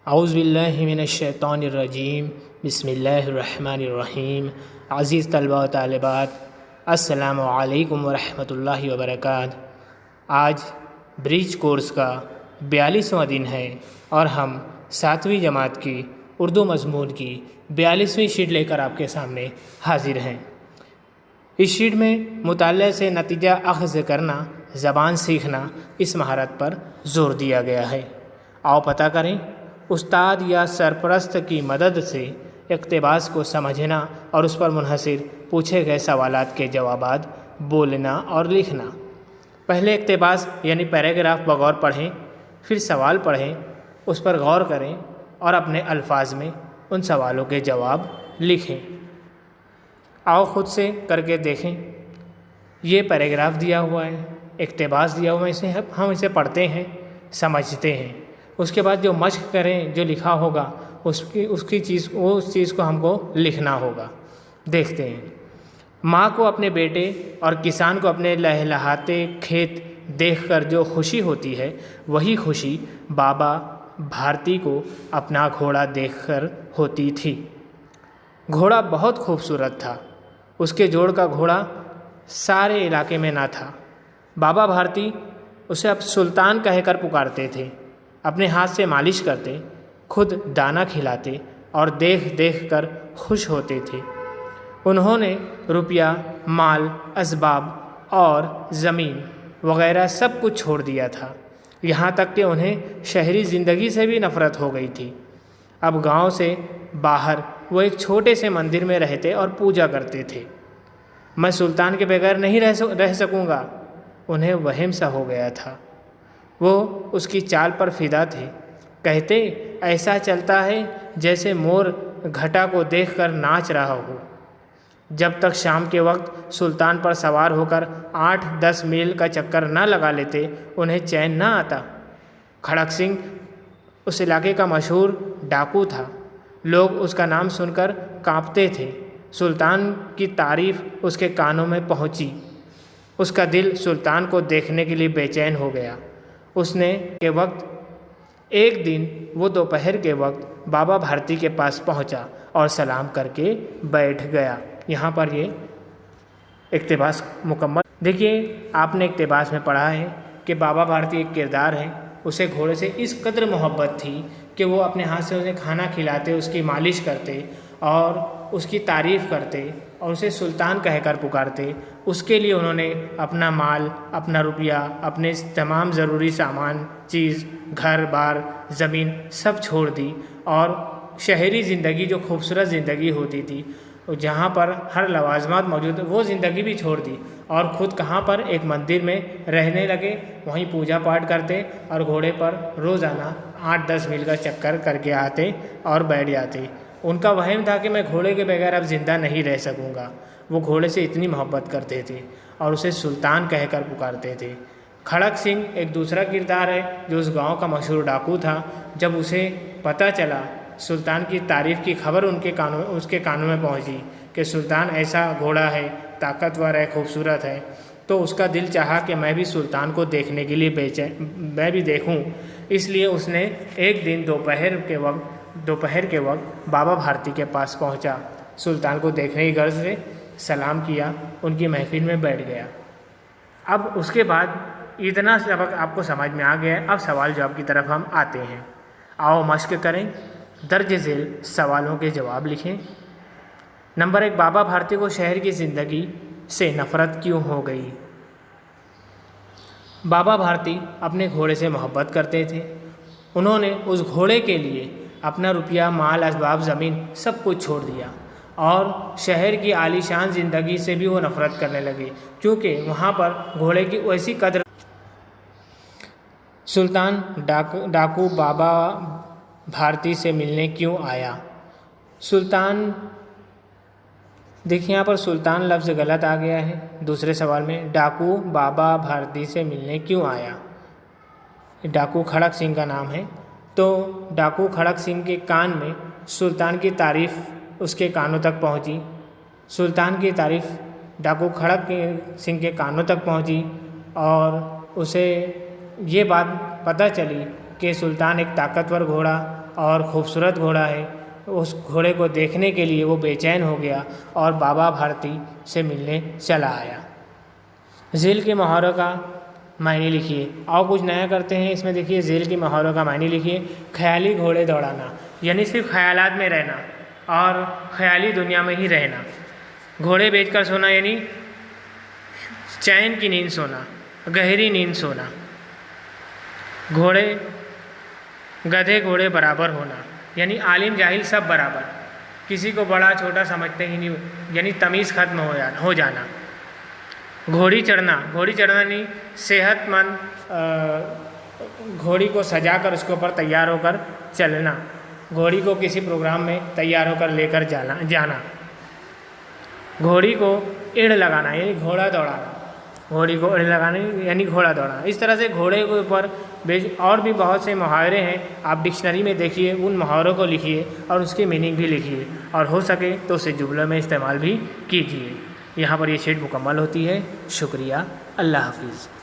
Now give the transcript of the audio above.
اعوذ باللہ من الشیطان الرجیم بسم اللہ الرحمن الرحیم۔ عزیز طلبہ و طالبات، السلام علیکم ورحمۃ اللہ وبرکاتہ۔ آج برج کورس کا 42واں دن ہے اور ہم 7ویں جماعت کی اردو مضمون کی 42ویں شیٹ لے کر آپ کے سامنے حاضر ہیں۔ اس شیٹ میں مطالعے سے نتیجہ اخذ کرنا، زبان سیکھنا، اس مہارت پر زور دیا گیا ہے۔ آؤ پتہ کریں استاد یا سرپرست کی مدد سے اقتباس کو سمجھنا اور اس پر منحصر پوچھے گئے سوالات کے جوابات بولنا اور لکھنا۔ پہلے اقتباس یعنی پیراگراف بغور پڑھیں، پھر سوال پڑھیں، اس پر غور کریں اور اپنے الفاظ میں ان سوالوں کے جواب لکھیں۔ آؤ خود سے کر کے دیکھیں۔ یہ پیراگراف دیا ہوا ہے، اقتباس دیا ہوا ہے، ہم اسے پڑھتے ہیں، سمجھتے ہیں۔ اس کے بعد جو مشق کریں، جو لکھا ہوگا اس چیز کو ہم کو لکھنا ہوگا۔ دیکھتے ہیں۔ ماں کو اپنے بیٹے اور کسان کو اپنے لہلہاتے کھیت دیکھ کر جو خوشی ہوتی ہے، وہی خوشی بابا بھارتی کو اپنا گھوڑا دیکھ کر ہوتی تھی۔ گھوڑا بہت خوبصورت تھا۔ اس کے جوڑ کا گھوڑا سارے علاقے میں نہ تھا۔ بابا بھارتی اسے اب سلطان کہہ کر پکارتے تھے۔ اپنے ہاتھ سے مالش کرتے، خود دانہ کھلاتے اور دیکھ دیکھ کر خوش ہوتے تھے۔ انہوں نے روپیہ، مال، اسباب اور زمین وغیرہ سب کچھ چھوڑ دیا تھا، یہاں تک کہ انہیں شہری زندگی سے بھی نفرت ہو گئی تھی۔ اب گاؤں سے باہر وہ ایک چھوٹے سے مندر میں رہتے اور پوجا کرتے تھے۔ میں سلطان کے بغیر نہیں رہ سکوں گا، انہیں وہم سا ہو گیا تھا۔ وہ اس کی چال پر فدا تھے۔ کہتے ایسا چلتا ہے جیسے مور گھٹا کو دیکھ کر ناچ رہا ہو۔ جب تک شام کے وقت سلطان پر سوار ہو کر 8-10 میل کا چکر نہ لگا لیتے، انہیں چین نہ آتا۔ کھڑک سنگھ اس علاقے کا مشہور ڈاکو تھا۔ لوگ اس کا نام سن کر کانپتے تھے۔ سلطان کی تعریف اس کے کانوں میں پہنچی۔ اس کا دل سلطان کو دیکھنے کے لیے بے چین ہو گیا۔ ایک دن وہ دوپہر کے وقت بابا بھارتی کے پاس پہنچا اور سلام کر کے بیٹھ گیا۔ یہاں پر یہ اقتباس مکمل۔ دیکھیے، آپ نے اقتباس میں پڑھا ہے کہ بابا بھارتی ایک کردار ہے، اسے گھوڑے سے اس قدر محبت تھی کہ وہ اپنے ہاتھ سے اسے کھانا کھلاتے، اس کی مالش کرتے اور اس کی تعریف کرتے اور اسے سلطان کہہ کر پکارتے۔ اس کے لیے انہوں نے اپنا مال، اپنا روپیہ، اپنے تمام ضروری سامان، چیز، گھر بار، زمین سب چھوڑ دی اور شہری زندگی، جو خوبصورت زندگی ہوتی تھی، جہاں پر ہر لوازمات موجود، وہ زندگی بھی چھوڑ دی اور خود کہاں پر ایک مندر میں رہنے لگے، وہیں پوجا پاٹ کرتے اور گھوڑے پر روزانہ 8-10 میل کا چکر کر کے آتے اور بیٹھ جاتے۔ ان کا وہم تھا کہ میں گھوڑے کے بغیر اب زندہ نہیں رہ سکوں گا۔ وہ گھوڑے سے اتنی محبت کرتے تھے اور اسے سلطان کہہ کر پکارتے تھے۔ کھڑک سنگھ ایک دوسرا کردار ہے جو اس گاؤں کا مشہور ڈاکو تھا۔ جب اسے پتہ چلا، سلطان کی تعریف کی خبر اس کے کانوں میں پہنچی کہ سلطان ایسا گھوڑا ہے، طاقتور ہے، خوبصورت ہے، تو اس کا دل چاہا کہ میں بھی سلطان کو دیکھنے کے لیے میں بھی دیکھوں۔ اس لیے اس نے ایک دن دوپہر کے وقت بابا بھارتی کے پاس پہنچا، سلطان کو دیکھنے کی غرض سے سلام کیا، ان کی محفل میں بیٹھ گیا۔ اب اس کے بعد اتنا سبق آپ کو سمجھ میں آ گیا ہے، اب سوال جواب کی طرف ہم آتے ہیں۔ آؤ مشق کریں، درج ذیل سوالوں کے جواب لکھیں۔ نمبر 1، بابا بھارتی کو شہر کی زندگی سے نفرت کیوں ہو گئی؟ بابا بھارتی اپنے گھوڑے سے محبت کرتے تھے۔ انہوں نے اس گھوڑے کے لیے اپنا روپیہ، مال، اسباب، زمین سب کچھ چھوڑ دیا اور شہر کی عالی شان زندگی سے بھی وہ نفرت کرنے لگے، کیونکہ وہاں پر گھوڑے کی ویسی قدر۔ سلطان ڈاکو بابا بھارتی سے ملنے کیوں آیا؟ سلطان، دیکھیں یہاں پر سلطان لفظ غلط آ گیا ہے دوسرے سوال میں۔ ڈاکو بابا بھارتی سے ملنے کیوں آیا؟ ڈاکو کھڑک سنگھ کا نام ہے۔ تو ڈاکو کھڑک سنگھ کے کان میں سلطان کی تعریف اس کے کانوں تک پہنچی۔ سلطان کی تعریف ڈاکو کھڑک سنگھ کے کانوں تک پہنچی اور اسے یہ بات پتہ چلی کہ سلطان ایک طاقتور گھوڑا اور خوبصورت گھوڑا ہے۔ اس گھوڑے کو دیکھنے کے لیے وہ بے چین ہو گیا اور بابا بھارتی سے ملنے چلا آیا۔ ذیل کے محاوروں کا معنی لکھیے۔ اور کچھ نیا کرتے ہیں اس میں، دیکھیے ذیل کے محاوروں کا معنی لکھیے۔ خیالی گھوڑے دوڑانا یعنی صرف خیالات میں رہنا اور خیالی دنیا میں ہی رہنا۔ گھوڑے بیچ کر سونا یعنی چین کی نیند سونا، گہری نیند سونا۔ گدھے گھوڑے برابر ہونا یعنی عالم جاہل سب برابر، کسی کو بڑا چھوٹا سمجھتے ہی نہیں، یعنی تمیز ختم ہو جانا۔ گھوڑی چڑھنا نہیں، صحت مند گھوڑی کو سجا کر اس کے اوپر تیار ہو کر چلنا، گھوڑی کو کسی پروگرام میں تیار ہو کر لے کر جانا۔ گھوڑی کو اڑ لگانا یعنی گھوڑا دوڑانا، گھوڑی کو اڑ لگانا یعنی گھوڑا دوڑانا۔ اس طرح سے گھوڑے کے اوپر اور بھی بہت سے محاورے ہیں، آپ ڈکشنری میں دیکھیے، ان محاوروں کو لکھیے اور اس کے میننگ بھی لکھیے، اور ہو سکے تو اسے جملوں میں استعمال بھی کیجیے۔ یہاں پر یہ شیٹ مکمل ہوتی ہے۔ شکریہ، اللہ حافظ۔